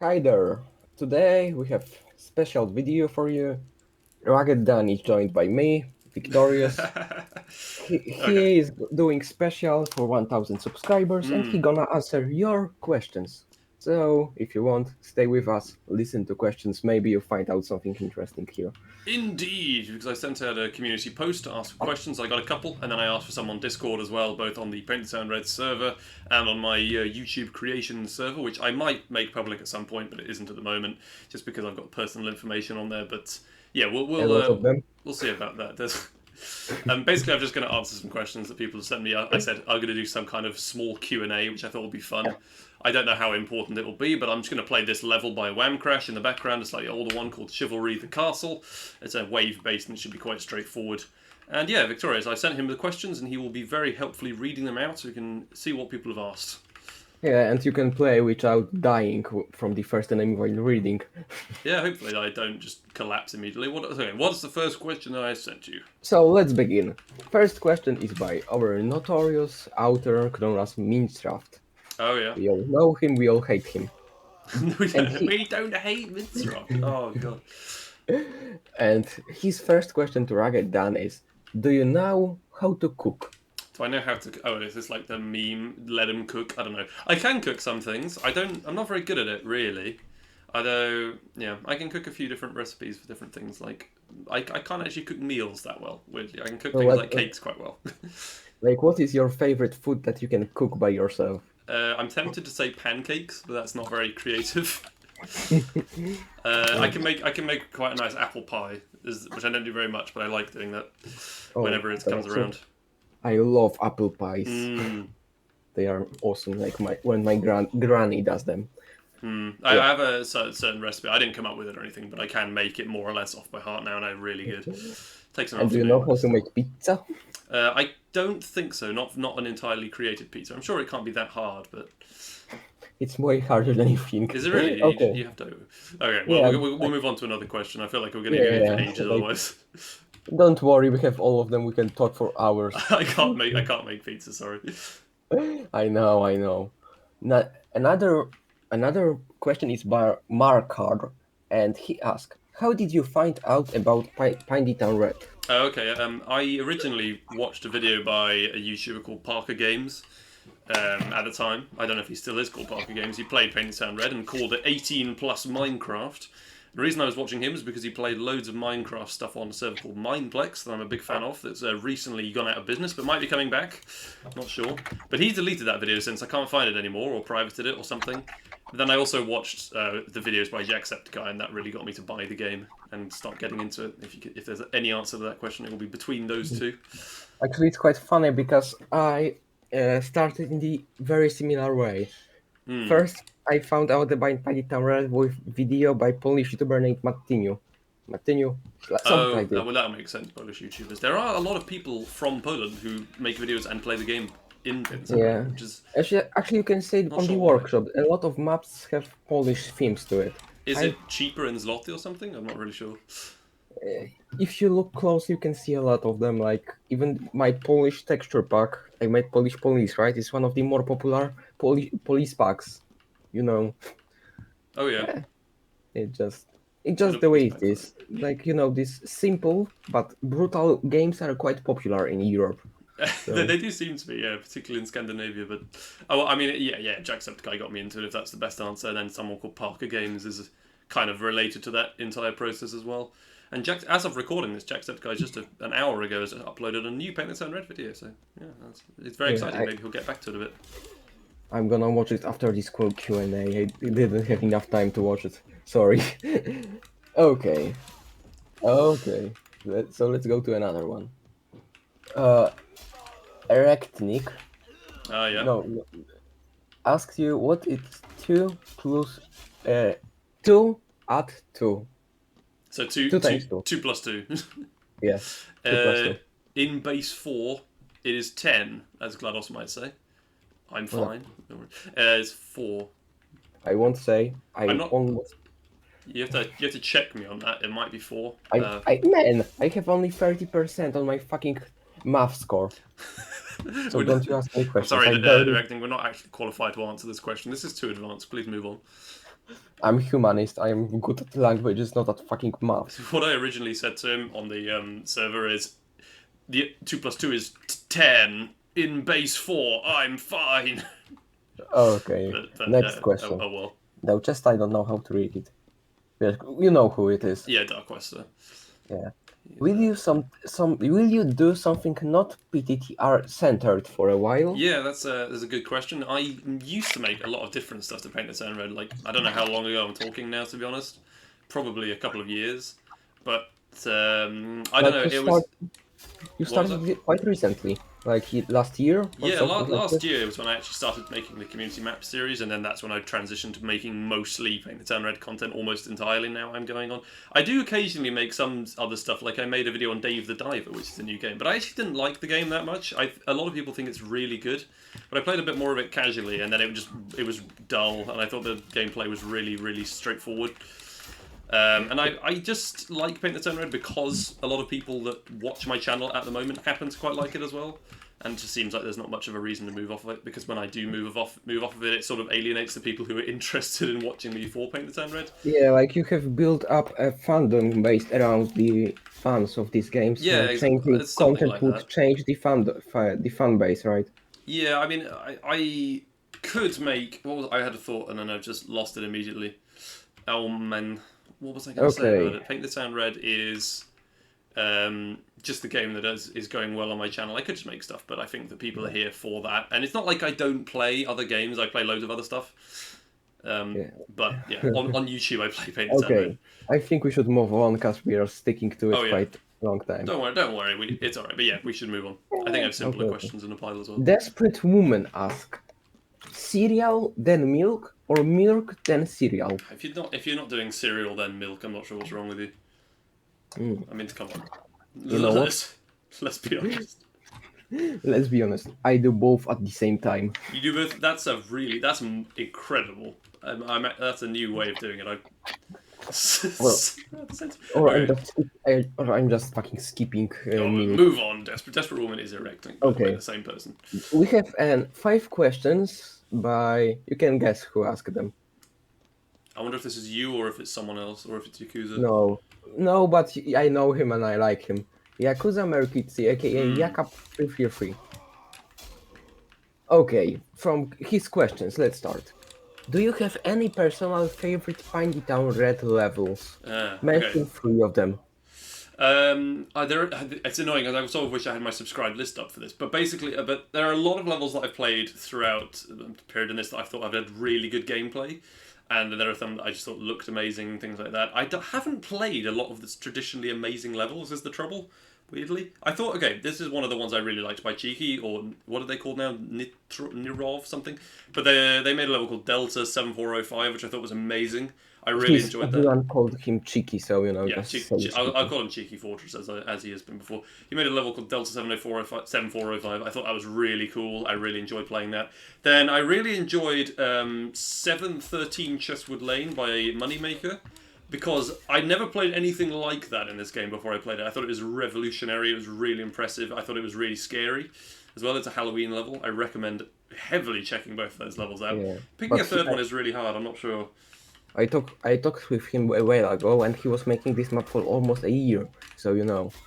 Hi there. Today we have special video for you. RaggedDan is joined by me, Victorius. He, Okay. he is doing special for 1000 subscribers and he Mm. gonna answer your questions. So if you want, stay with us, listen to questions, maybe you find out something interesting here. Indeed, because I sent out a community post to ask for questions. I got a couple, and then I asked for some on Discord as well, both on the Paint Sound Red server and on my YouTube creation server, which I might make public at some point, but it isn't at the moment, just because I've got personal information on there. But yeah, we'll A we'll, lot uh, of them. we'll see about that. Basically, I'm just going to answer some questions that people have sent me. I said I'm going to do some kind of small Q&A, which I thought would be fun. I don't know how important it will be, but I'm just going to play this level by Wham Crash in the background, a slightly older one called Chivalry the Castle. It's a wave-based and it should be quite straightforward. And yeah, Victorius, I sent him the questions and he will be very helpfully reading them out so we can see what people have asked. Yeah, and you can play without dying from the first enemy while reading. Yeah, hopefully I don't just collapse immediately. What's the first question that I sent you? So let's begin. First question is by our notorious author known as Minecraft. Oh yeah. We all know him, we all hate him. And he We don't hate Mincerock. Oh god. and his first question to Ragged Dan is, do you know how to cook? Do I know how to? Oh, is this like the meme? Let him cook. I don't know. I can cook some things. I don't. I'm not very good at it really. Although, yeah, I can cook a few different recipes for different things. Like, I can't actually cook meals that well. Weirdly, I can cook So things what, like cakes quite well. like, what is your favorite food that you can cook by yourself? I'm tempted to say pancakes, but that's not very creative. Oh, I can make quite a nice apple pie, which I don't do very much, but I like doing that oh, whenever it so, comes so around. I love apple pies. Mm. They are awesome. Like when my granny does them. I Yeah. have a certain recipe. I didn't come up with it or anything, but I can make it more or less off by heart now, and I'm really good. Takes an And do you know afternoon. how to make pizza? I don't think so. Not an entirely created pizza. I'm sure it can't be that hard, but It's way harder than you think. is it really? Okay. You have to. Okay, well Yeah. we'll move on to another question. I feel like we're going to Yeah. go for Yeah. ages Like, otherwise. don't worry, we have all of them. We can talk for hours. I can't make pizza. Sorry. I know, I know. Another question is by Markard, and he asked, "How did you find out about Pindy Town Red?" Oh, okay. I originally watched a video by a YouTuber called Parker Games. At the time, I don't know if he still is called Parker Games. He played Paint and Sound Red and called it 18 plus Minecraft. The reason I was watching him is because he played loads of Minecraft stuff on a server called Mineplex that I'm a big fan of. That's recently gone out of business, but might be coming back. Not sure. But he's deleted that video since I can't find it anymore, or privated it, or something. But then I also watched the videos by Jacksepticeye, and that really got me to buy the game and start getting into it. If there's any answer to that question, it will be between those two. Actually, it's quite funny because I started in the very similar way. Hmm. First, I found out about Pindy Town Red with video by Polish YouTuber named Martiniu. Martiniu, something Oh, like this. well, that makes sense. Polish YouTubers. There are a lot of people from Poland who make videos and play the game in Vincent Red, Yeah. which is Actually, you can say it not on the sure why. workshop. A lot of maps have Polish themes to it. Is I it cheaper in zloty or something? I'm not really sure. If you look close, you can see a lot of them. Like even my Polish texture pack, I made Polish police, right? It's one of the more popular police packs. You know, Oh yeah, yeah, it just it's I just know the police way it packs. is. Like these simple but brutal games are quite popular in Europe. So They do seem to be, yeah, particularly in Scandinavia. But oh, well, I mean, yeah, Jacksepticeye got me into it. If that's the best answer, and then someone called Parker Games is kind of related to that entire process as well. And as of recording this, Jacksepticeye just an hour ago has uploaded a new Paint and Sound Red video. So yeah, it's very yeah, exciting. Maybe he'll get back to it a bit. I'm gonna watch it after this Q&A. I didn't have enough time to watch it. Sorry. Okay. Okay. So let's go to another one. Uh, Erectnik. Ah, yeah. No, asks you what is 2 plus 2 add 2. So 2 times 2. 2 plus 2. Yeah, 2 plus uh, 2. in base 4, it is 10, as GLaDOS might say. I'm Well, fine. It's 4. I won't say. I'm I not. almost. You have to check me on that. It might be 4. Man, I have only 30% on my fucking math score. So don't you ask any I'm questions. sorry, I barely. directing. We're not actually qualified to answer this question. This is too advanced. Please move on. I'm humanist. I'm good at languages, not at fucking math. What I originally said to him on the server is the 2 plus 2 is 10 in base 4. I'm fine. Okay, but next question. oh well. Though just I don't know how to read it. Yeah, you know who it is. Yeah, Dark Quester. Yeah. Will you do something not PTTR centered for a while? Yeah, that's a good question. I used to make a lot of different stuff to paint the town red. Like, I don't know how long ago I'm talking now, to be honest. Probably a couple of years. But I don't Like know. you It was you what was that? started it quite recently, like last year or Yeah, something like last that. year was when I actually started making the community map series, and then that's when I transitioned to making mostly Paint the Town Red content almost entirely. Now I'm going on. I do occasionally make some other stuff, like I made a video on Dave the Diver, which is a new game, but I actually didn't like the game that much. A lot of people think it's really good, but I played a bit more of it casually, and then it was dull, and I thought the gameplay was really straightforward. And I just like Paint the Town Red because a lot of people that watch my channel at the moment happen to quite like it as well. And it just seems like there's not much of a reason to move off of it, because when I do move off of it, it sort of alienates the people who are interested in watching me for Paint the Town Red. Yeah, like you have built up a fandom based around the fans of these games, Yeah, so exactly. changing It's something content like would that. change the fan base, right? Yeah, I mean, I could make. I had a thought and then I've just lost it immediately. Oh man, what was I going to say about Okay. it? Paint the Town Red is just the game that is going well on my channel. I could just make stuff, but I think that people are here for that. And it's not like I don't play other games. I play loads of other stuff. Yeah. But yeah, on YouTube I play Paint the Town Red. Okay. I think we should move on because we are sticking to Oh it yeah, quite a long time. don't worry. It's all right. But yeah, we should move on. I think I have simpler Okay. Okay. questions in the pile as well. Desperate woman ask, cereal then milk or milk then cereal? If you're not doing cereal then milk, I'm not sure what's wrong with you. Mm. I mean, come on. You know what? Let's be honest. Let's be honest. I do both at the same time. You do both. That's incredible. That's a new way of doing it. Or, Okay. or I'm just fucking skipping Oh, milk. move on. Desperate Woman is erecting, by the way, Okay. the same person. We have 5 questions by. You can guess who asked them. I wonder if this is you or if it's someone else or if it's Yakuza. No, no, but I know him and I like him. Yakuza Merkitsi, aka Hmm. Yakap333. Okay, from his questions, let's start. Do you have any personal favorite Piney Town Red levels? Okay. Mention 3 of them. It's annoying because I sort of wish I had my subscribed list up for this, but basically, but there are a lot of levels that I've played throughout the period in this that I thought I've had really good gameplay, and there are some that I just thought looked amazing, things like that. Haven't played a lot of the traditionally amazing levels. Is the trouble? Weirdly, I thought, okay, this is one of the ones I really liked by Cheeky, or what are they called now? Nirov something. But they made a level called Delta 7405, which I thought was amazing. I really enjoyed that. Everyone called him Cheeky, so Yeah, just say Cheeky. I'll call him Cheeky Fortress as he has been before. He made a level called Delta 7405. I thought that was really cool. I really enjoyed playing that. Then I really enjoyed 713 Chestwood Lane by Moneymaker, because I'd never played anything like that in this game before I played it. I thought it was revolutionary. It was really impressive. I thought it was really scary as well. It's a Halloween level. I recommend heavily checking both of those levels out. Yeah. Picking a But third one is really hard. I'm not sure. I talked with him a while ago, and he was making this map for almost a year. So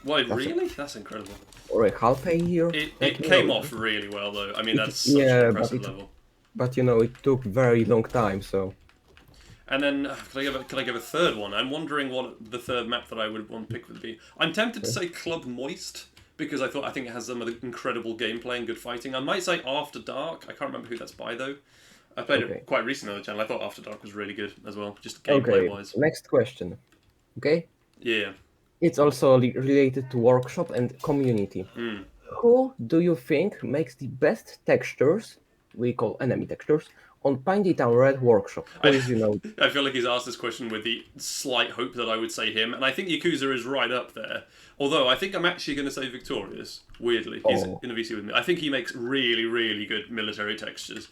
Why, that's really? That's incredible. or a half a year. It came off really well though. I mean, that's such an Yeah, impressive level. but it took very long time. So And then could I give a third one? I'm wondering what the third map that I would want to pick would be. I'm tempted to say Club Moist, because I think it has some of the incredible gameplay and good fighting. I might say After Dark. I can't remember who that's by though. I played it quite recently on the channel. I thought After Dark was really good as well, just gameplay wise. Next question. Okay, Yeah. it's also related to workshop and community. Mm. Who do you think makes the best textures? We call enemy textures on Piney Town Red Workshop. Who is I feel like he's asked this question with the slight hope that I would say him, and I think Yakuza is right up there. Although I think I'm actually going to say Victorius. Weirdly, he's in a VC with me. I think he makes really good military textures.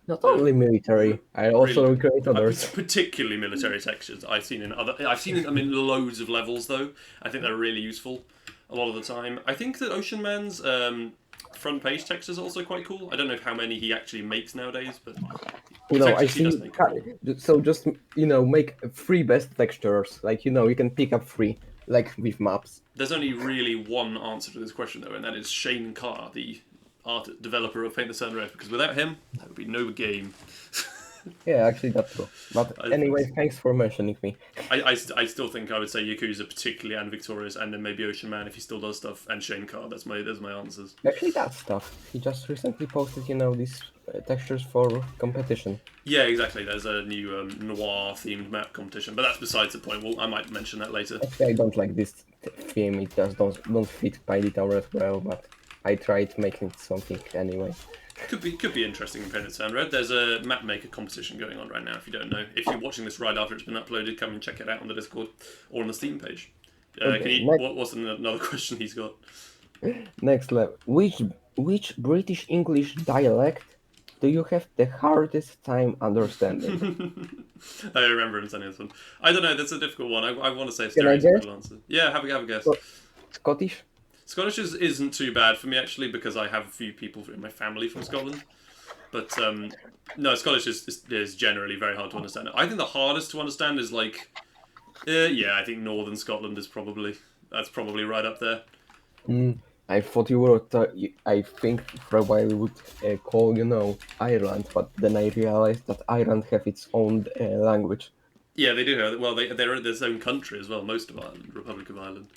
Not only military, I also Really, create others. particularly military textures. I've seen them in loads of levels though. I think they're really useful a lot of the time. I think that Ocean Man's front page texture is also quite cool. I don't know how many he actually makes nowadays, but You The know, I textures he does see. make are cool. So just make three best textures. Like you can pick up three, like with maps. There's only really one answer to this question though, and that is Shane Carr, the art developer of Paint the Sun Red. Because without him, there would be no game. Yeah, actually that's true. But I, anyway, thanks for mentioning me. I still think I would say Yakuza particularly, and Victorius, and then maybe Ocean Man if he still does stuff, and Shane Carr. That's my answers. Actually, that stuff. He just recently posted, these textures for competition. Yeah, exactly. There's a new noir themed map competition, but that's besides the point. Well, I might mention that later. Actually, I don't like this theme. It just don't fit Piney Tower as well. But I tried making something anyway. Could be interesting in Painted Sand Red. There's a map maker competition going on right now. If you don't know, if you're watching this right after it's been uploaded, come and check it out on the Discord or on the Steam page. Okay, What's another question he's got? next level. Which British English dialect do you have the hardest time understanding? I remember him sending this one. I don't know. That's a difficult one. I want to say Can I guess? stereotypical answer. Yeah, have a guess. Scottish? Scottish isn't too bad for me actually because I have a few people in my family from Scotland. But no, Scottish is generally very hard to understand. I think the hardest to understand is like, yeah, I think Northern Scotland is that's probably right up there. I thought you were. I think for a while we would call Ireland, but then I realized that Ireland have its own language. Yeah, they do have. Well, they're their own country as well. Most of Ireland, Republic of Ireland.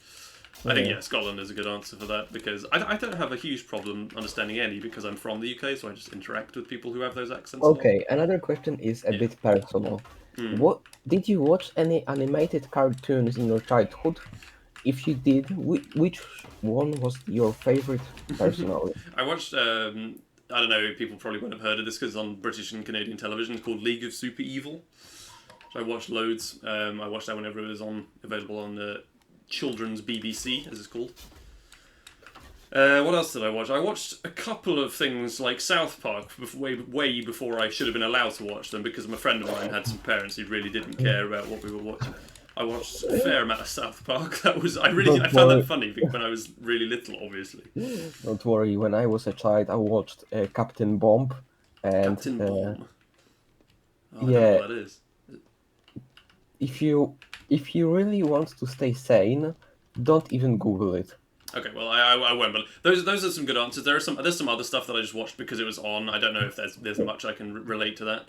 I think Yeah. Scotland is a good answer for that because I don't have a huge problem understanding any because I'm from the UK, so I just interact with people who have those accents. a lot. Okay, another question is a bit personal. Hmm. What did you watch any animated cartoons in your childhood? If you did, which one was your favorite personally? I watched. I don't know. People probably won't have heard of this because it's on British and Canadian television. It's called League of Super Evil. So I watched loads. I watched that whenever it was available on the children's BBC, as it's called. What else did I watch? I watched a couple of things like South Park way before I should have been allowed to watch them because my friend of mine had some parents who really didn't care about what we were watching. I watched a fair amount of South Park. I found that funny when I was really little, obviously. Don't worry, when I was a child, I watched Captain Bomb, and Captain Bomb. Oh, I don't yeah, know what that is. if you really want to stay sane, don't even Google it. Okay, well, I won't. But those are some good answers. There's some other stuff that I just watched because it was on. I don't know if there's much I can relate to that.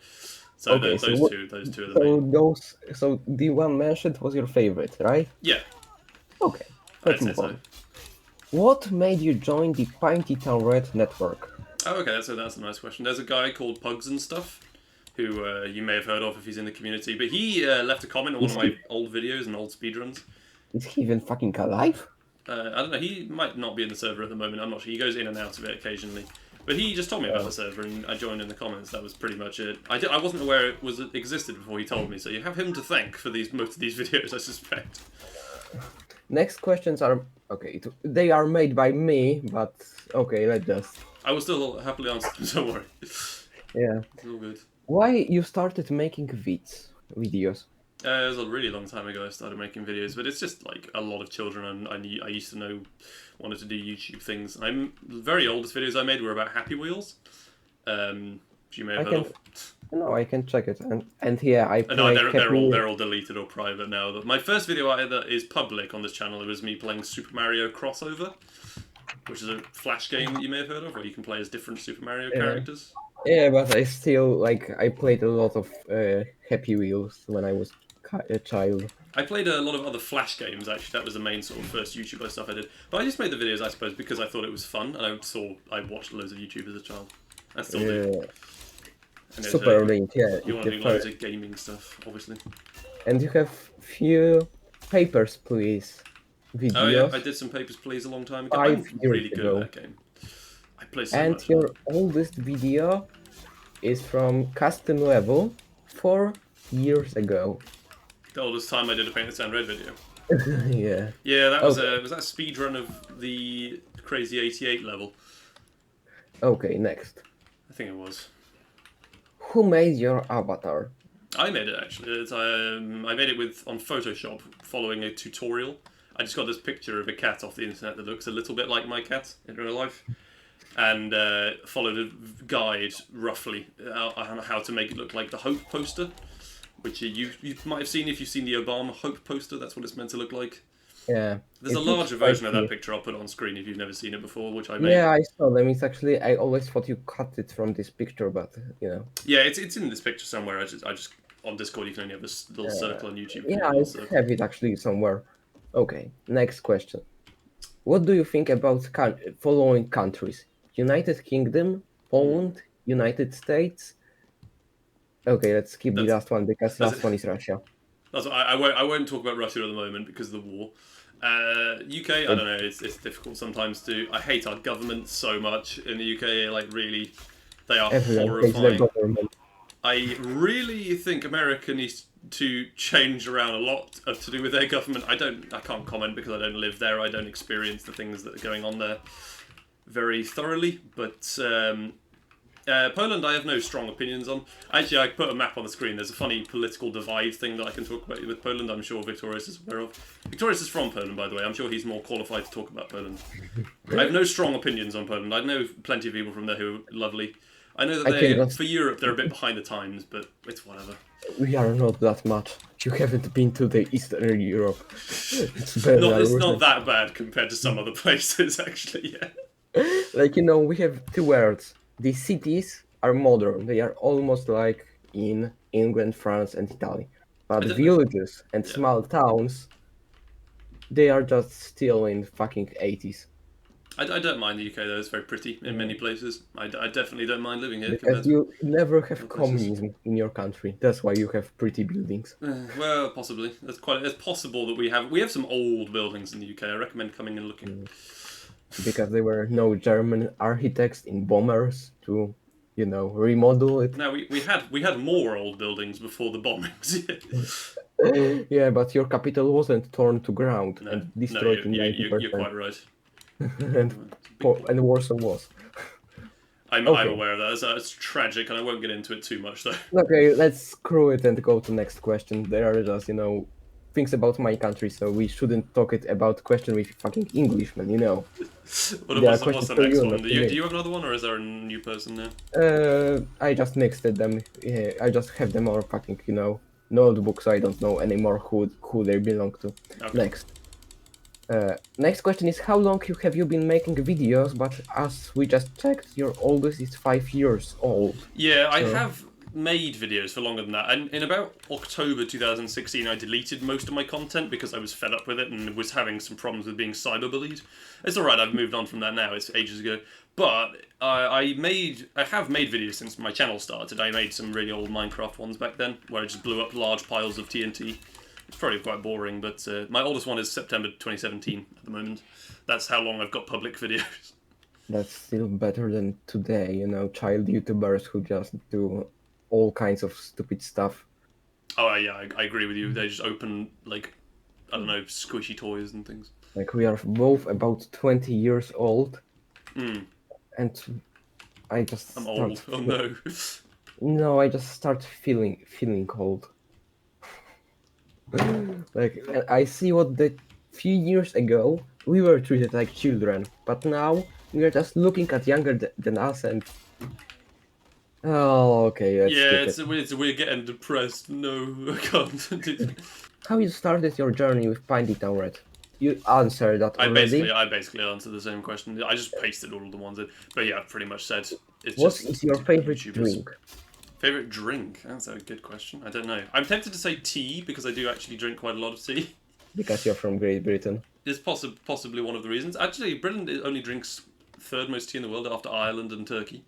So Okay, those two are the main. so the one mentioned was your favorite, right? Yeah, Okay, I'd let's say move so. on. What made you join the Pinty Town Red network? Oh, okay, that's a nice question. There's a guy called Pugs and Stuff, who you may have heard of if he's in the community. But he left a comment on one of my old videos and old speedruns. Is he even fucking alive? I don't know. He might not be in the server at the moment. I'm not sure. He goes in and out of it occasionally. But he just told me about the server, and I joined in the comments. That was pretty much it. I wasn't aware it existed before he told me. So you have him to thank for most of these videos, I suspect. Next questions are okay. They are made by me, but okay, let's just. I will still happily answer them. Don't worry. Yeah. It's all good. Why you started making videos? It was a really long time ago I started making videos, but it's just like a lot of children, and I used to know wanted to do YouTube things. The very oldest videos I made were about Happy Wheels, which you may have heard of. No, I can check it, and yeah, I. No, they're all deleted or private now. My first video that is public on this channel was me playing Super Mario Crossover, which is a Flash game that you may have heard of, where you can play as different Super Mario characters. Yeah, but I still I played a lot of Happy Wheels when I was a child. I played a lot of other Flash games, actually. That was the main sort of first YouTuber stuff I did. But I just made the videos, I suppose, because I thought it was fun, and I watched loads of YouTube as a child. I still do. And Super Link, yeah. You want to do loads of gaming stuff, obviously. And you have few Papers, Please videos. Oh yeah, I did some Papers, Please a long time ago. I'm really good at that game. I play so much. And your oldest video is from custom level 4 years ago. The oldest time I did a Paint the Town Red video. Yeah. Yeah, that was was that a speedrun of the Crazy 88 level? Okay, next. I think it was. Who made your avatar? I made it actually. I made it on Photoshop following a tutorial. I just got this picture of a cat off the internet that looks a little bit like my cat in real life. and followed a guide roughly on how to make it look like the Hope poster, which you might have seen if you've seen the Obama Hope poster. That's what it's meant to look like. Yeah, There's a it looks larger quite version of that neat. picture I'll put on screen if you've never seen it before, which I made. Yeah, I saw them. It's actually I always thought you cut it from this picture, but you know. Yeah, it's in this picture somewhere. I just on Discord you can only have this little Uh, circle, on YouTube you can yeah, have a I little circle. have it actually somewhere. Okay, next question. What do you think about following countries? United Kingdom, Poland, United States? Okay, let's skip the That's last one because that's last it. one is Russia. I won't talk about Russia at the moment because of the war. UK, I It, don't know. It's difficult sometimes to. I hate our government so much in the UK. Like really, they are everyone hates their horrifying. government. I really think America needs to change around a lot to do with their government. I can't comment because I don't live there. I don't experience the things that are going on there very thoroughly. But Poland, I have no strong opinions on. Actually, I put a map on the screen. There's a funny political divide thing that I can talk about with Poland. I'm sure Victorius is aware of. Victorius is from Poland, by the way. I'm sure he's more qualified to talk about Poland. I have no strong opinions on Poland. I know plenty of people from there who are lovely. I know that I can they, just for Europe, they're a bit behind the times, but it's whatever. we are not that much. You haven't been to the Eastern Europe. It's better. It's not that bad compared to some other places, actually. Yeah. Like we have two words. The cities are modern. They are almost like in England, France, and Italy. I But don't know. villages and Yeah. small towns, they are just still in fucking 80s. I don't mind the UK though. It's very pretty in many places. I definitely don't mind living here Because compared to you never have other places. communism in your country. That's why you have pretty buildings. Well, possibly. It's possible that we have some old buildings in the UK. I recommend coming and looking. Because there were no German architects in bombers to, remodel it. Now we had more old buildings before the bombings. Yeah, but your capital wasn't torn to ground No, and no, destroyed in you're 90%. quite right. and, Big bomb. and Warsaw was. I'm Okay. aware of that. It's tragic, and I won't get into it too much though. Okay, let's screw it and go to next question. There are just, things about my country, so we shouldn't talk it about question with fucking Englishmen. There are What's questions the for next you, one? not Do for you, me. do you have another one, or is there a new person there? I just mixed them. Yeah, I just have them all fucking, notebooks. I don't know anymore who they belong to. Okay. Next. Next question is how long have you been making videos? But as we just checked, your oldest is 5 years old. Yeah, I So- have made videos for longer than that. And in about October 2016, I deleted most of my content because I was fed up with it and was having some problems with being cyberbullied. It's alright, I've moved on from that now, it's ages ago. But I have made videos since my channel started. I made some really old Minecraft ones back then, where I just blew up large piles of TNT. It's probably quite boring, but my oldest one is September 2017 at the moment. That's how long I've got public videos. That's still better than today, child YouTubers who just do all kinds of stupid stuff. Oh yeah, I agree with you. They just open like I don't know squishy toys and things. Like we are both about 20 years old, Mm, and I just I'm start. old. Oh no. No, I just start feeling cold. Like I see what the few years ago we were treated like children, but now we are just looking at younger than us and. Oh, okay, let's Yeah, skip it. we're getting depressed. No, I can't. How you started your journey with Pindy Town Red? You answered that I already. basically answered the same question. I just pasted all of the ones in, but yeah, I've pretty much said it's What just. is your favorite YouTubers. drink? Favorite drink? That's a good question. I don't know. I'm tempted to say tea because I do actually drink quite a lot of tea. Because you're from Great Britain. It's possibly one of the reasons. Actually, Britain only drinks third most tea in the world after Ireland and Turkey.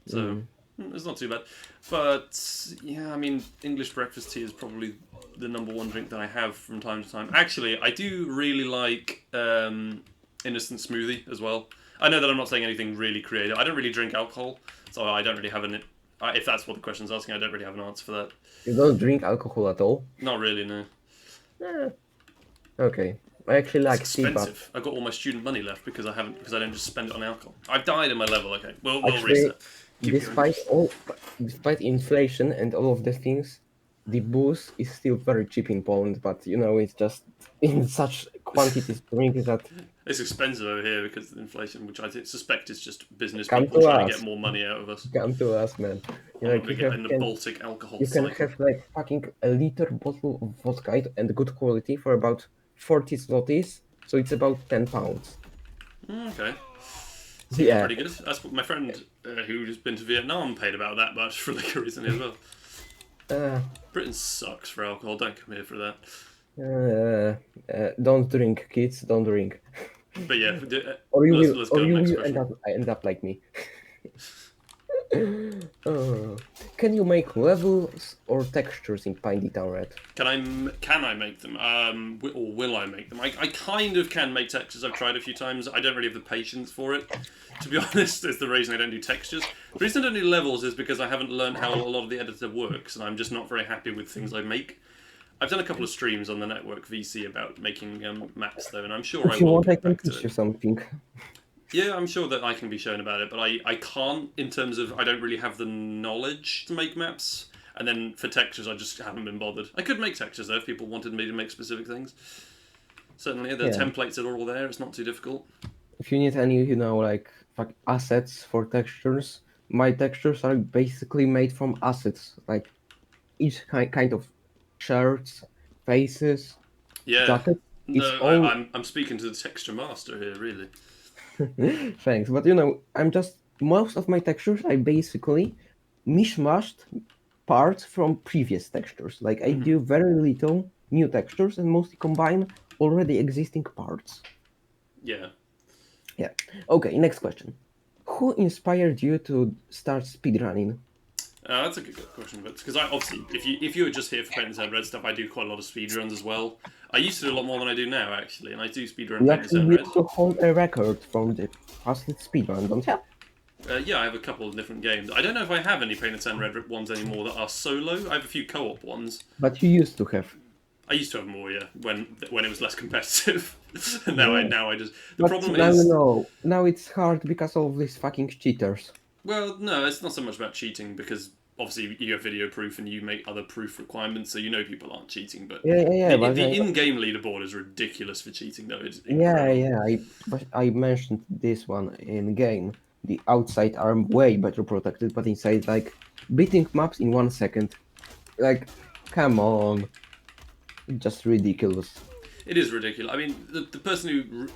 So it's not too bad. But yeah, I mean, English breakfast tea is probably the number one drink that I have from time to time. Actually, I do really like innocent smoothie as well. I know that I'm not saying anything really creative. I don't really drink alcohol, so I don't really have an. If that's what the question's asking, I don't really have an answer for that. You don't drink alcohol at all? Not really, no. Eh, okay. I actually like It's tea, but expensive. I've got all my student money left because I don't just spend it on alcohol. I've died in my level. Okay, we'll actually, reset. Keep going. despite inflation and all of the things, the booze is still very cheap in Poland. But it's just in such quantities to drink that It's expensive over here because of inflation, which I suspect is just business Come people to trying to get us. more money out of us. Come to us, man. I'm You in the Baltic alcohol you can cycle. have like fucking a liter bottle of vodka and good quality for about 40 zlotys, so it's about 10 pounds. Okay. Seems Yeah. pretty good. That's what my friend who's been to Vietnam paid about that much for liquor recently as well. Uh, Britain sucks for alcohol. Don't come here for that. don't drink, kids. Don't drink, But yeah, let's or go you next will question. end up like me. Can you make levels or textures in Pindy Town Red? Can I make them? Or will I make them? I kind of can make textures. I've tried a few times. I don't really have the patience for it. To be honest, is the reason I don't do textures. The reason I don't do levels is because I haven't learned how a lot of the editor works, and I'm just not very happy with things I make. I've done a couple of streams on the network VC about making maps though, and I'm sure I If you will want, I get can back to teach it. you something. Yeah, I'm sure that I can be shown about it, but I can't in terms of I don't really have the knowledge to make maps. And then for textures, I just haven't been bothered. I could make textures though if people wanted me to make specific things. Certainly, the Yeah. templates are all there. It's not too difficult. If you need any, like assets for textures, my textures are basically made from assets, like each kind of shirts, faces, Yeah. jackets. It's No, all I'm speaking to the texture master here, really. thanks, but I'm just most of my textures I basically mishmashed parts from previous textures. Like I Hmm. do very little new textures and mostly combine already existing parts. Yeah. Yeah. Okay, next question. Who inspired you to start speedrunning? That's a good question, but because I obviously, if you were just here for Paint and Sound Red stuff, I do quite a lot of speedruns as well. I used to do a lot more than I do now, actually, and I do speedrun You Paint and actually Sound Red. used to hold a record from the fastest speedrun, don't you? Yeah, I have a couple of different games. I don't know if I have any Paint and Sound Red ones anymore that are solo. I have a few co-op ones. But you used to have. I used to have more, yeah, when it was less competitive. And Yeah. now I just the But problem now you is know. Now it's hard because of these fucking cheaters. well, no, it's not so much about cheating because obviously you have video proof and you make other proof requirements, so you know people aren't cheating. But Yeah, but the in-game leaderboard is ridiculous for cheating, though. It's yeah, incredible. I mentioned this one in game. The outside are way better protected, but inside, like, beating maps in 1 second. Like, come on. Just ridiculous. It is ridiculous. I mean, the person who.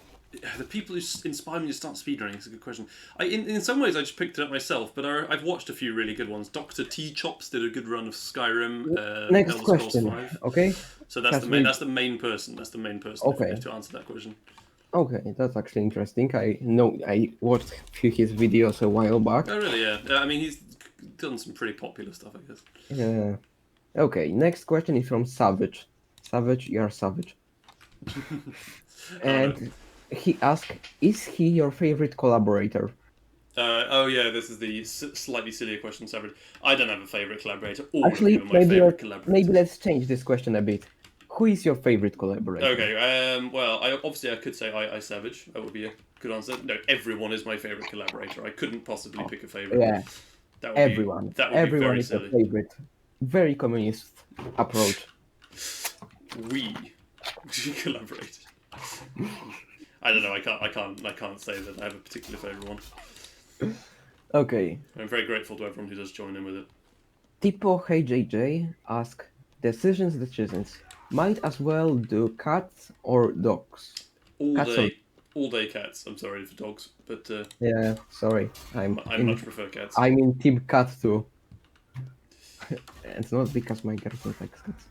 The people who inspire me to start speedrunning is a good question. In some ways, I just picked it up myself, but I've watched a few really good ones. Dr. T Chops did a good run of Skyrim, Next Elder Scrolls question, 5. okay? So Because we that's the main person. That's the main person okay, if to answer that question. okay, that's actually interesting. I know I watched a few his videos a while back. Oh, really? Yeah. I mean, he's done some pretty popular stuff, I guess. Yeah. Okay, next question is from Savage. Savage, you are savage. Oh no. And he asked, "Is he your favorite collaborator?" Oh yeah, this is the slightly sillier question, Savage. I don't have a favourite collaborator. All of you Actually, are my favourite collaborators. let's change this question a bit. Who is your favorite collaborator? Okay. Well, I could say I Savage. That would be a good answer. No, everyone is my favourite collaborator. I couldn't possibly pick a favourite. Yeah, everyone. That would be Everyone very is your silly. favorite. Very communist approach. We collaborate. I don't know. I can't say that I have a particular favourite one. Okay. I'm very grateful to everyone who does join in with it. Tipo HeyJJ ask, decisions. Might as well do cats or dogs. All Cats or day, all day cats. I'm sorry for dogs, but yeah, sorry. I much prefer cats. I'm in team cat too. It's not because my girlfriend likes cats.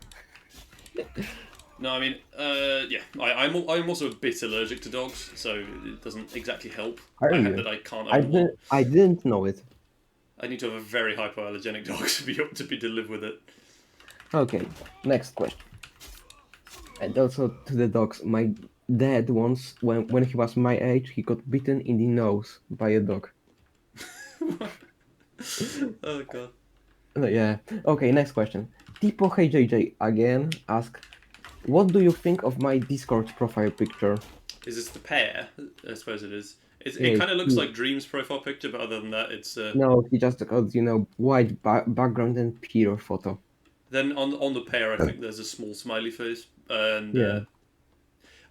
No, I mean, yeah, I'm also a bit allergic to dogs, so it doesn't exactly help. Are you? That I can't own one. I didn't know it. I need to have a very hypoallergenic dog to be to live with it. Okay, next question. And also to the dogs. My dad once, when he was my age, he got bitten in the nose by a dog. Oh god. Yeah. Okay, next question. Tipo HeyJJ again ask, what do you think of my Discord profile picture? Is this the pair? I suppose it is. Yeah, It kind of looks like Dream's profile picture, but other than that, it's. no, he just got, white background and pure photo. Then on the pair, I think there's a small smiley face, and Yeah.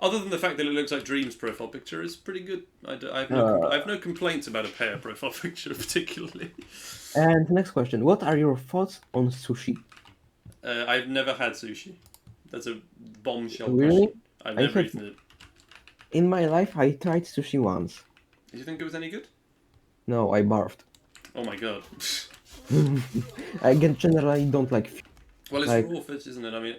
Other than the fact that it looks like Dream's profile picture is pretty good. I have no complaints about a pear profile picture particularly. And next question: what are your thoughts on sushi? I've never had sushi. That's a bombshell Really? question. I've I never have eaten it. in my life I tried sushi once. Did you think it was any good? No, I barfed. Oh my god. Generally don't like fish. Well, it's Like raw fish, isn't it? I mean,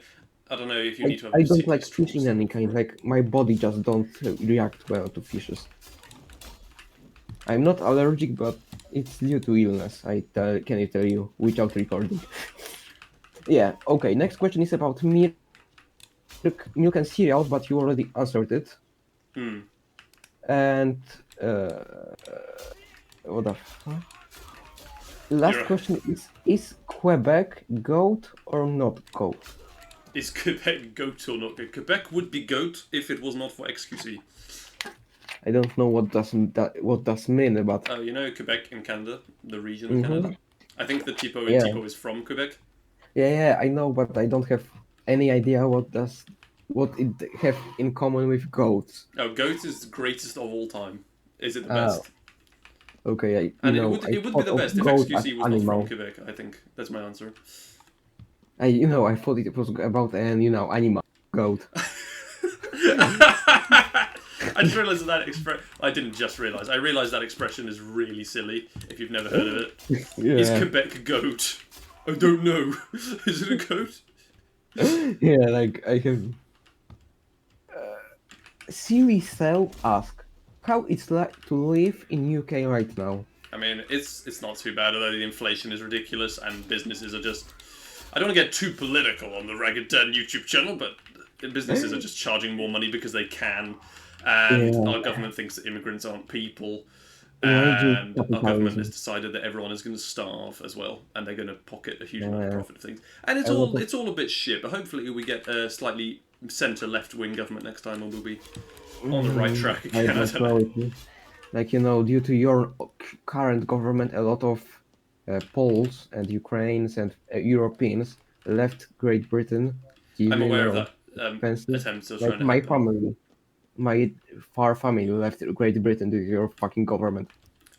I don't know if you I, need to have I don't particularly like strong fish in any stomach kind. for it. Like my body just don't react well to fishes. I'm not allergic, but it's due to illness. Can I tell you without recording? Yeah. Okay. Next question is about milk and cereals, but you already answered it. Hmm. And what the fuck? Last You're, question is Quebec goat or not goat? is Quebec goat or not goat? Quebec would be goat if it was not for XQC. I don't know what does mean, but Oh, you know Quebec in Canada, the region of Mhm. Canada. I think the Tipo in Yeah, Tipo is from Quebec. yeah, I know, but I don't have any idea what it have in common with goats. Oh, goat is the greatest of all time. Is it the Oh, best? okay, And I it would be thought the of best if goat as XQC was not from animal. Quebec. I think that's my answer. I thought it was about an animal goat. I just realised that expression. I didn't just realise. I realised that expression is really silly. If you've never heard of it, is Yeah, Quebec goat? I don't know. Is it a goat? yeah, like I have. Siri Cell ask how it's like to live in UK right now. I mean, it's not too bad, although the inflation is ridiculous and businesses are just. I don't want to get too political on the RaggedDan YouTube channel, but businesses are just charging more money because they can, and Yeah, our government thinks that immigrants aren't people, raging and our government has capitalism. decided that everyone is going to starve as well, and they're going to pocket a huge amount of Yeah, profit of things. And a lot of it's all a bit shit, but hopefully we get a slightly centre left wing government next time, and we'll be on the right track I again. I don't don't know. know. Like due to your current government, a lot of Poles and Ukrainians and Europeans left Great Britain due I'm to aware of that expenses. attempt still Like trying to happen. my far family left Great Britain due to your fucking government.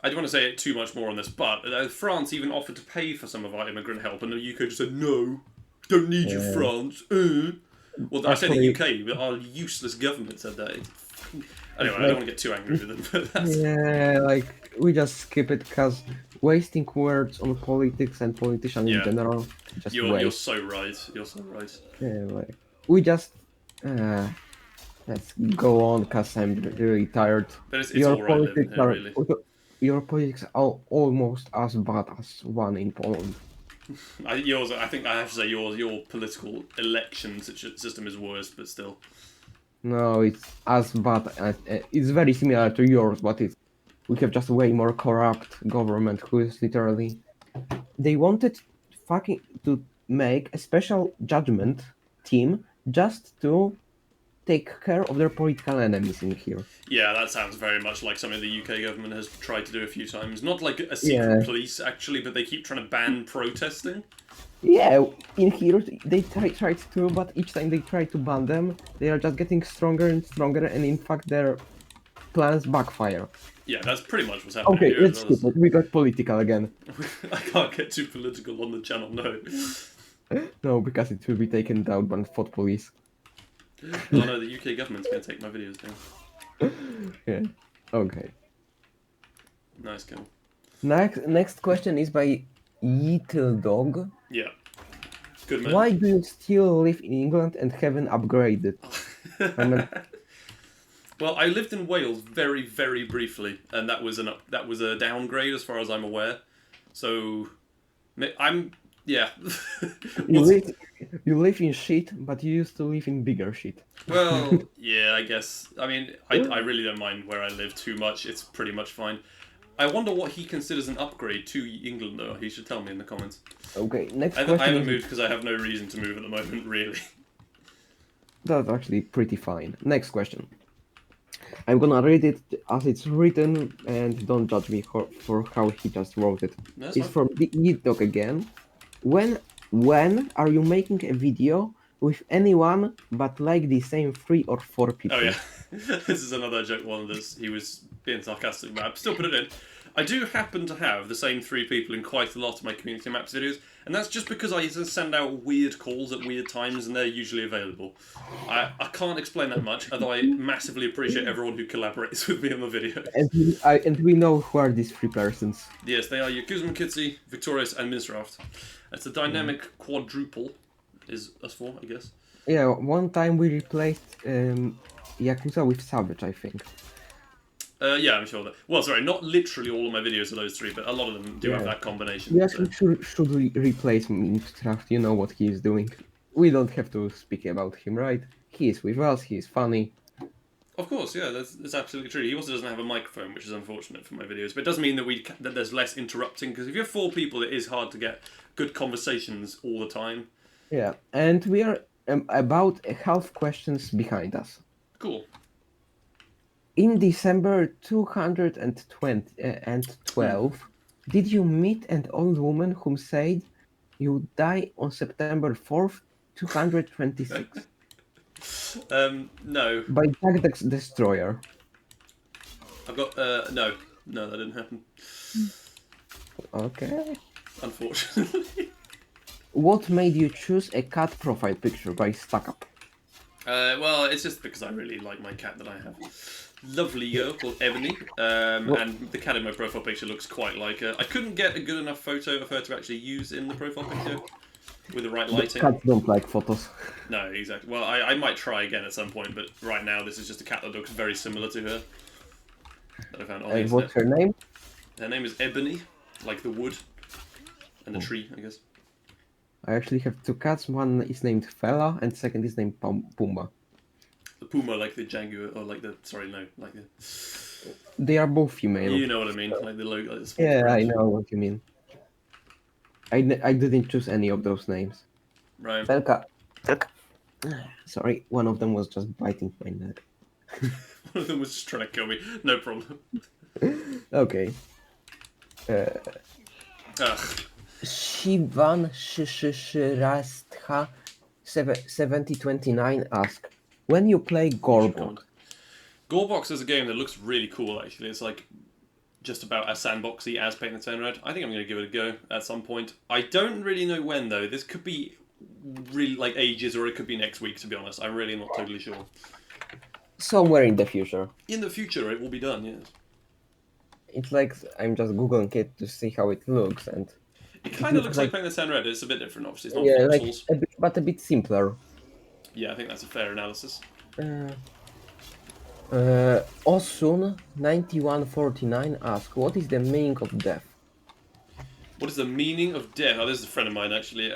I don't want to say too much more on this, but France even offered to pay for some of our immigrant help, and the UK just said, no, don't need you, Uh, France. Well, I say the Actually, UK, but our useless government said that. Anyway, I don't like want to get too angry with them, but that's. yeah, like we just skip it because wasting words on politics and politicians in Yeah, general just you're waste. so right. You're so right. Yeah, like we just uh, let's go on because I'm really tired. But it's Your all right living politics here, are really. your politics are almost as bad as one in Poland. I think I have to say your political election system is worse, but still. No, it's as bad. It's very similar to yours, but we have just way more corrupt government who is literally they wanted fucking to make a special judgment team just to take care of their political enemies in here. Yeah, that sounds very much like something the UK government has tried to do a few times. Not like a secret Yeah, police, actually, but they keep trying to ban protesting. yeah. In here they tried to, but each time they try to ban them, they are just getting stronger and stronger, and in fact their plans backfire. Yeah, that's pretty much what's happening Okay, here as let's well. skip it. We got political again. I can't get too political on the channel, no. No, because it will be taken down by thought police. Oh no, the UK government's going to take my videos down. Yeah. Okay. Nice kill. Next question is by Little Dog. Yeah, good man. Why do you still live in England and haven't upgraded? I mean, Well, I lived in Wales very, very briefly, and that was a downgrade as far as I'm aware. So, I'm yeah. you What's, live you live in shit, but you used to live in bigger shit. well, yeah, I guess. I mean, I really don't mind where I live too much. It's pretty much fine. I wonder what he considers an upgrade to England, though. He should tell me in the comments. Okay, next I question haven't is moved because I have no reason to move at the moment, really. that's actually pretty fine. Next question. I'm gonna read it as it's written, and don't judge me for how he just wrote it. That's It's fine. from the Dog again. When are you making a video with anyone, but like the same 3 or 4 people. Oh yeah, this is another joke one that he was being sarcastic about. Still put it in. I do happen to have the same 3 people in quite a lot of my community maps videos, and that's just because I send out weird calls at weird times, and they're usually available. I can't explain that much, although I massively appreciate everyone who collaborates with me on the videos. And we know who are these 3 persons. Yes, they are Yakuza Kitsi, Victorius, and Minstraft. It's a dynamic quadruple, is us 4, I guess. Yeah, one time we replaced Yakuza with Savage, I think. Yeah, I'm sure that. Well, sorry, not literally all of my videos are those 3, but a lot of them do have that combination. We actually should replace Minecraft. You know what he is doing. We don't have to speak about him, right? He is with us. He is funny. Of course, yeah, that's absolutely true. He also doesn't have a microphone, which is unfortunate for my videos, but it does mean that there's less interrupting, because if you have 4 people, it is hard to get good conversations all the time. Yeah, and we are about half questions behind us. Cool. In December 212, did you meet an old woman whom said you die on September 4th, 226? No. By Jack the Destroyer. I've got, no, that didn't happen. Okay. Unfortunately. What made you choose a cat profile picture by StuckUp? Well, it's just because I really like my cat that I have. Lovely girl called Ebony, and the cat in my profile picture looks quite like her. I couldn't get a good enough photo of her to actually use in the profile picture with the right lighting. Cats don't like photos. No, exactly. Well, I might try again at some point, but right now this is just a cat that looks very similar to her. That I found on the And what's her name? Her name is Ebony, like the wood and the tree, I guess. I actually have 2 cats. One is named Fela, and second is named Pumba. The puma, like the jaguar, or like the like the. They are both female. You know what I mean, like the logo. Like the Yeah, I know what you mean. I didn't choose any of those names. Right. Felka. Sorry, one of them was just biting my neck. One of them was just trying to kill me. No problem. Okay. Ugh. Shivan Shishirastha 7029 ask, when you play Gorbok, Gorebox is a game that looks really cool, actually. It's like just about as sandboxy as Paint the Town Red. I think I'm going to give it a go at some point. I don't really know when, though. This could be really like ages, or it could be next week, to be honest. I'm really not totally sure. somewhere in the future. In the future, it will be done, yes. It's like I'm just googling it to see how it looks, and it kind of looks like Paint the Town Red. It's a bit different, obviously. It's not voxels. Like but a bit simpler. Yeah, I think that's a fair analysis. Osun9149 asks, what is the meaning of death? What is the meaning of death? Oh, this is a friend of mine, actually.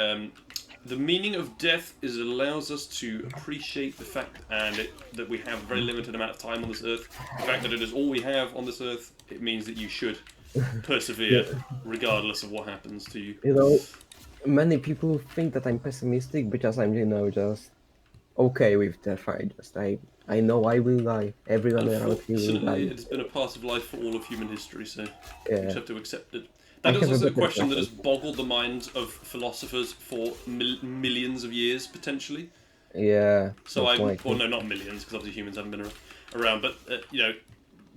The meaning of death is it allows us to appreciate the fact that we have a very limited amount of time on this earth. The fact that it is all we have on this earth, it means that you should persevere regardless of what happens to you. You know, many people think that I'm pessimistic because I'm, just okay with death. I know I will die. Everyone around me will die. It's been a part of life for all of human history, so Yeah. we just have to accept it. That is also a question that has boggled the minds of philosophers for millions of years, potentially. Yeah. So well, no, not millions, because obviously humans haven't been around, but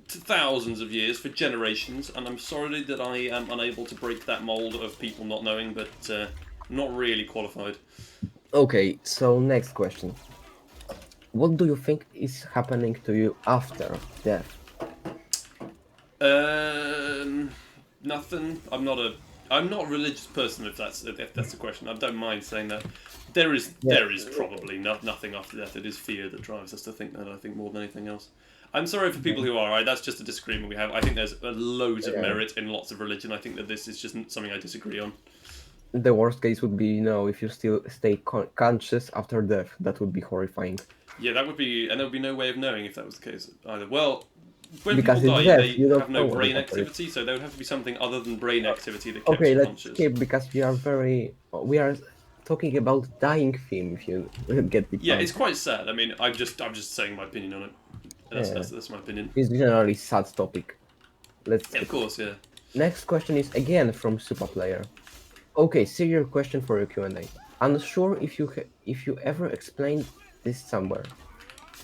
thousands of years, for generations. And I'm sorry that I am unable to break that mold of people not knowing, but not really qualified. Okay, so next question. What do you think is happening to you after death? Nothing. I'm not a religious person. If that's the question, I don't mind saying that. There is probably nothing after death. It is fear that drives us to think that. I think more than anything else. I'm sorry for people who are. Right, that's just a disagreement we have. I think there's loads of merit in lots of religion. I think that this is just something I disagree on. The worst case would be, if you still stay conscious after death. That would be horrifying. Yeah, that would be, and there would be no way of knowing if that was the case either. Well, when because people die, death, they have no brain activity, so there would have to be something other than brain activity that keeps you conscious. Let's skip because we are talking about dying theme. If you get the point. It's quite sad. I mean, I'm just saying my opinion on it. That's my opinion. It's generally sad topic. Of course, yeah. Next question is again from Super Player. Okay, serious question for your Q&A. unsure if you ever explained this somewhere.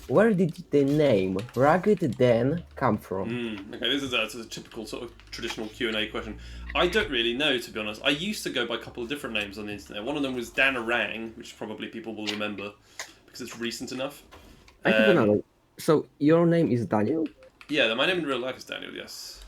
Where did the name Ragged Dan come from? Okay, this is a typical sort of traditional Q&A question. I don't really know, to be honest. I used to go by a couple of different names on the internet. One of them was Danarang, which probably people will remember because it's recent enough. I have another. So your name is Daniel? Yeah, my name in real life is Daniel, yes.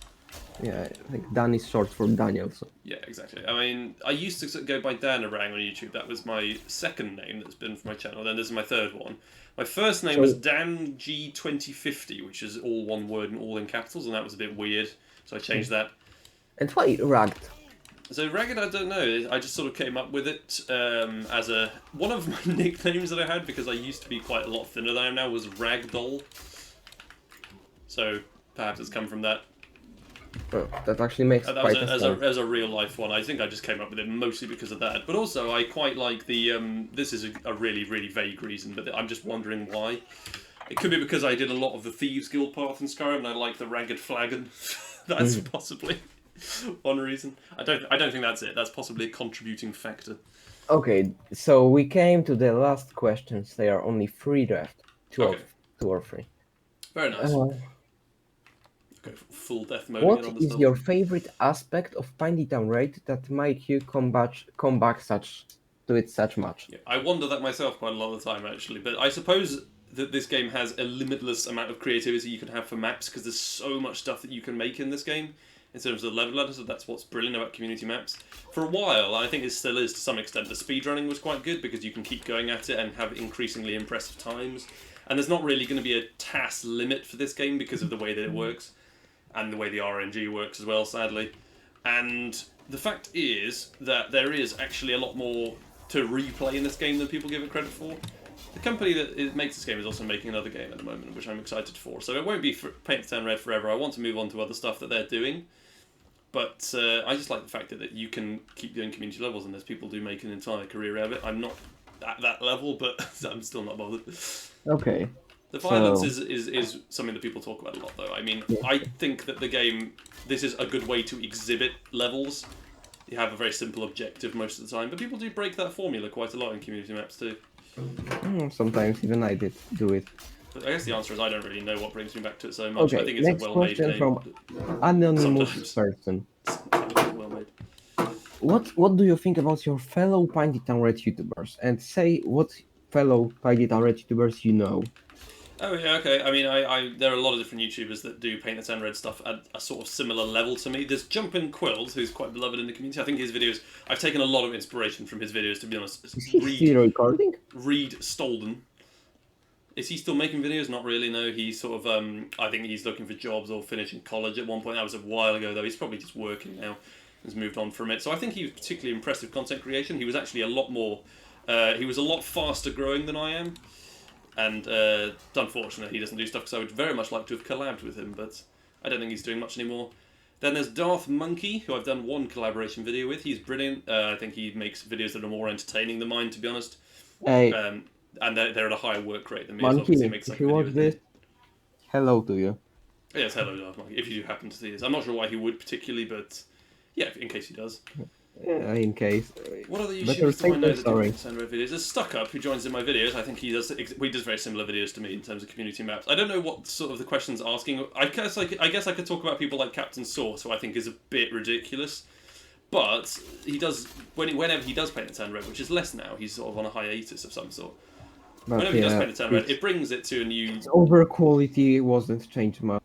Yeah, I think Dan is short for Daniel. So. Yeah, exactly. I mean, I used to go by Danarang on YouTube. That was my second name that's been for my channel. Then this is my third one. My first name was Dan G2050, which is all one word and all in capitals, and that was a bit weird, so I changed that. And why Ragged? So Ragged, I don't know. I just sort of came up with it as one of my nicknames that I had, because I used to be quite a lot thinner than I am now, was Ragdoll. So perhaps it's come from that. Oh, that actually makes That quite was sense. as a real life one. I think I just came up with it mostly because of that. But also, I quite like the. This is a really, really vague reason, but I'm just wondering why. It could be because I did a lot of the Thieves Guild path in Skyrim, and I like the Ragged Flagon. That's possibly one reason. I don't think that's it. That's possibly a contributing factor. Okay, so we came to the last questions. There are only 3 left. Two or three. Very nice. Go for full death mode What again on the is stuff. your favorite aspect of Piney Town Raid that make you come back to it such much? Yeah, I wonder that myself quite a lot of the time, actually. But I suppose that this game has a limitless amount of creativity you can have for maps, because there's so much stuff that you can make in this game in terms of level ladders. So that's what's brilliant about community maps. For a while, I think it still is to some extent, the speedrunning was quite good because you can keep going at it and have increasingly impressive times. And there's not really going to be a task limit for this game because of the way that it works and the way the RNG works as well, sadly. And the fact is that there is actually a lot more to replay in this game than people give it credit for. The company that makes this game is also making another game at the moment, which I'm excited for. So it won't be Paint to Turn Red forever. I want to move on to other stuff that they're doing. But I just like the fact that you can keep doing community levels, and there's people do make an entire career out of it. I'm not at that level, but I'm still not bothered. Okay. The violence is something that people talk about a lot, though. I mean, I think that the game, this is a good way to exhibit levels. You have a very simple objective most of the time, but people do break that formula quite a lot in community maps too. Sometimes even I did do it. But I guess the answer is I don't really know what brings me back to it so much. Okay, I think it's next a well-made question game. from anonymous Sometimes. person. It's well-made. What do you think about your fellow Piney Town Red YouTubers? And say what fellow Piney Town Red YouTubers you know. Oh yeah, okay. I mean, there are a lot of different YouTubers that do Paint the Town Red stuff at a sort of similar level to me. There's Jumpin' Quills, who's quite beloved in the community. I think his videos, I've taken a lot of inspiration from his videos, to be honest. Is he still recording? Reed Stolden. Is he still making videos? Not really, no. He's sort of, I think he's looking for jobs or finishing college at one point. That was a while ago, though. He's probably just working now. Has moved on from it. So I think he was particularly impressive content creation. He was actually a lot more, he was a lot faster growing than I am. And unfortunately, he doesn't do stuff because I would very much like to have collabed with him, but I don't think he's doing much anymore. Then there's Darth Monkey, who I've done one collaboration video with. He's brilliant. I think he makes videos that are more entertaining than mine, to be honest. Hey, and they're at a higher work rate than me. Monkey, So he makes if you watch this, hello to you. Yes, hello, Darth Monkey. If you do happen to see this, I'm not sure why he would particularly, but yeah, in case he does. Yeah, in case. What other Better YouTubers do I know that sorry. do Sound Red videos? There's Stuck Up, who joins in my videos. I think he does very similar videos to me in terms of community maps. I don't know what sort of the question's asking. I guess I could talk about people like Captain Sauce, who I think is a bit ridiculous. But he does, whenever he does Paint the Town Red, which is less now, he's sort of on a hiatus of some sort. But Whenever he does Paint the Town Red, it brings it to a new... Its over quality wasn't changed much.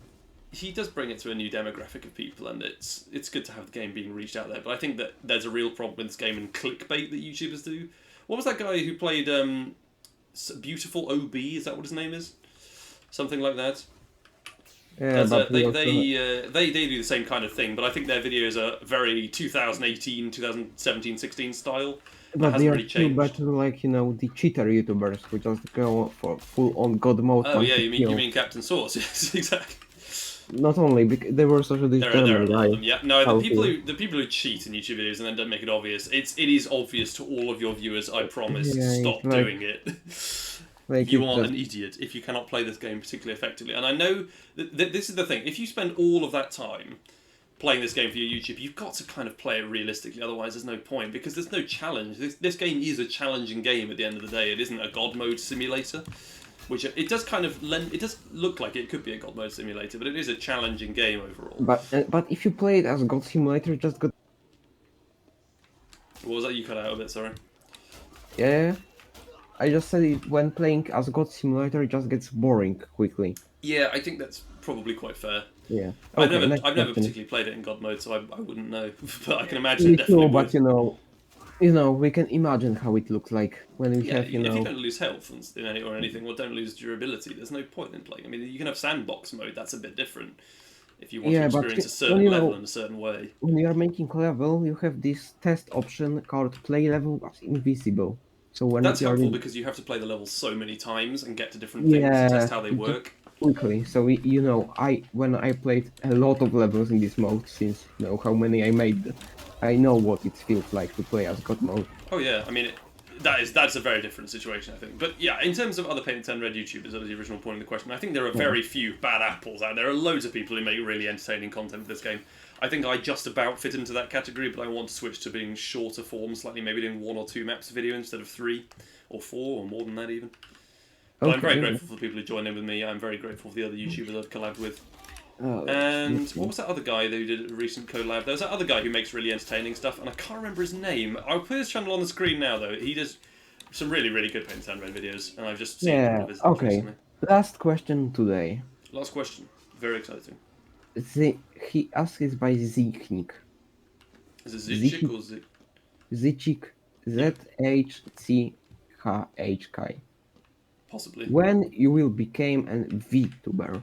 He does bring it to a new demographic of people, and it's good to have the game being reached out there. But I think that there's a real problem with this game and clickbait that YouTubers do. What was that guy who played Beautiful OB? Is that what his name is? Something like that. Yeah, but they do the same kind of thing, but I think their videos are very 2018, 2017, 16 style. But they are still better, like, you know, the cheater YouTubers who just go for full-on God mode. Oh yeah, you mean Captain Sauce? Yes, exactly. Not only because there were also these German guys. Yeah, no, the people who cheat in YouTube videos and then don't make it obvious. It is obvious to all of your viewers. I promise. Yeah, Stop doing it. Like you are an idiot if you cannot play this game particularly effectively. And I know that this is the thing. If you spend all of that time playing this game for your YouTube, you've got to kind of play it realistically. Otherwise, there's no point because there's no challenge. This game is a challenging game at the end of the day. It isn't a God mode simulator, which it does kind of lend. It does look like it could be a God mode simulator, but it is a challenging game overall. But if you play it as God Simulator, just go. What was that you cut out a bit? Sorry. Yeah. I just said it, when playing as God Simulator, it just gets boring quickly. Yeah, I think that's probably quite fair. Yeah. I've Okay, never question. particularly played it in God mode, so I wouldn't know. But I can imagine it Me definitely too, would. but we can imagine how it looks like when we Yeah, have, if you don't lose health or anything, or don't lose durability, there's no point in playing. I mean, you can have sandbox mode. That's a bit different. If you want to Yeah, but experience a when certain level in a certain way. when you are making level, you have this test option called play level as invisible. So when That's you are helpful in, because you have to play the levels so many times and get to different things to yeah, test how they just work. quickly. So when I played a lot of levels in this mode, since how many I made, I know what it feels like to play as God mode. Oh yeah, I mean that's a very different situation, I think. But yeah, in terms of other Paint and 10 Red YouTubers, that was the original point of the question. I think there are very few bad apples out there. There are loads of people who make really entertaining content for this game. I think I just about fit into that category, but I want to switch to being shorter form, slightly maybe doing 1 or 2 maps a video instead of 3 or 4 or more than that even. But I'm very grateful for the people who joined in with me. I'm very grateful for the other YouTubers I've collabed with. And what was that other guy who did a recent collab? There's that other guy who makes really entertaining stuff, and I can't remember his name. I'll put his channel on the screen now, though. He does some really, really good Paint and Red videos, and I've just seen a couple of his Okay. recently. Last question today. Last question. Very exciting. He asks it by Zichnik. Is it Zichik or Zik? Zichik. ZHCHK. Possibly. When you will become an VTuber?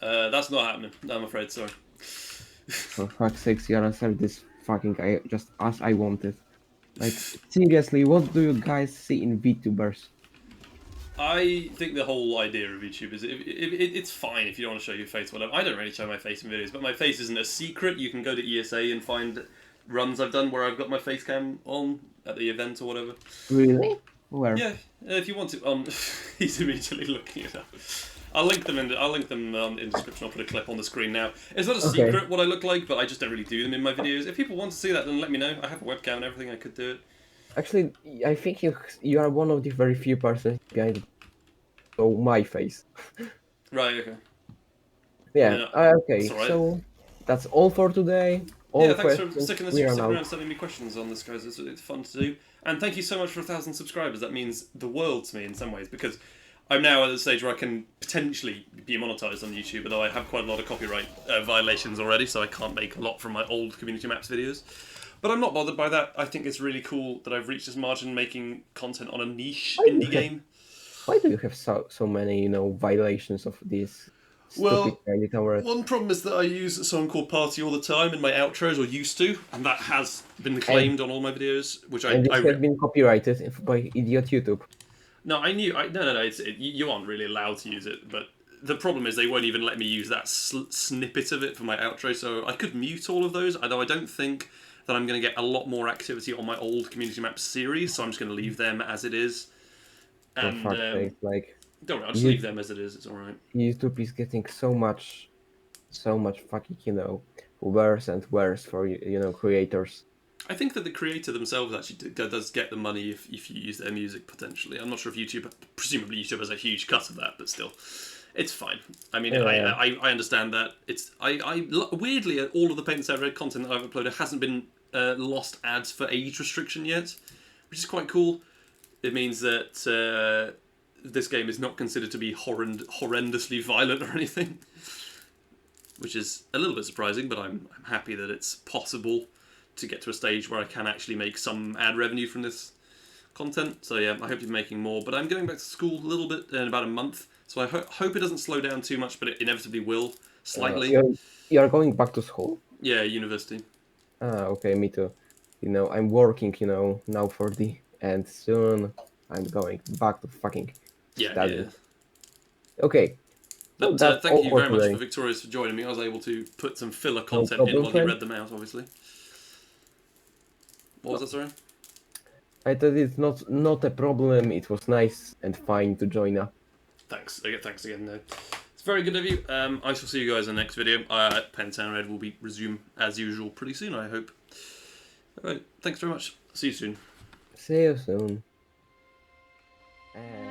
That's not happening, I'm afraid, sorry. For fuck's sake, you answered this fucking just as I wanted. Like, seriously, what do you guys see in VTubers? I think the whole idea of YouTube is it's fine if you don't want to show your face, whatever. I don't really show my face in videos, but my face isn't a secret. You can go to ESA and find runs I've done where I've got my face cam on at the event or whatever. Really? Where? Yeah, if you want to. He's immediately looking it up. I'll link them in the description. I'll put a clip on the screen now. It's not a secret what I look like, but I just don't really do them in my videos. If people want to see that, then let me know. I have a webcam and everything. I could do it. Actually, I think you are one of the very few persons guys know my face. Right. Okay. Yeah. Okay. That's all right. So that's all for today. Yeah, thanks for sticking around sending me questions on this, guys. It's fun to do. And thank you so much for 1,000 subscribers. That means the world to me in some ways, because I'm now at the stage where I can potentially be monetized on YouTube, although I have quite a lot of copyright violations already, so I can't make a lot from my old Community Maps videos. But I'm not bothered by that. I think it's really cool that I've reached this margin making content on a niche indie game. Why do you have so many, violations of this? Well, one problem is that I use a song called Party all the time in my outros, or used to, and that has been claimed on all my videos, which and it has been copyrighted by Idiot YouTube. No, I knew. No. You aren't really allowed to use it, but the problem is they won't even let me use that snippet of it for my outro, so I could mute all of those, although I don't think that I'm going to get a lot more activity on my old Community Maps series, so I'm just going to leave them as it is. And, for fuck's sake, like... Don't worry, I'll just leave them as it is, it's alright. YouTube is getting so much fucking, worse and worse for, creators. I think that the creator themselves actually does get the money if you use their music, potentially. I'm not sure if YouTube... Presumably YouTube has a huge cut of that, but still. It's fine. I mean, yeah. I understand that. Weirdly, all of the Paint and Red content that I've uploaded hasn't been lost ads for age restriction yet, which is quite cool. It means that... this game is not considered to be horrendously violent or anything, which is a little bit surprising, but I'm happy that it's possible to get to a stage where I can actually make some ad revenue from this content. So yeah, I hope you're making more, but I'm going back to school a little bit in about a month, so I hope it doesn't slow down too much, but it inevitably will, slightly. You're going back to school? Yeah, university. Okay, me too. I'm working, now for the end soon. I'm going back to fucking study. Yeah. Okay. But thank you very much for Victorius for joining me. I was able to put some filler content in while you read them out, obviously. What was that, sorry? I thought it's not a problem. It was nice and fine to join up. Thanks. Thanks again, though. It's very good of you. I shall see you guys in the next video. Pentown Red will be resume as usual pretty soon, I hope. Alright, thanks very much. See you soon. See you soon. And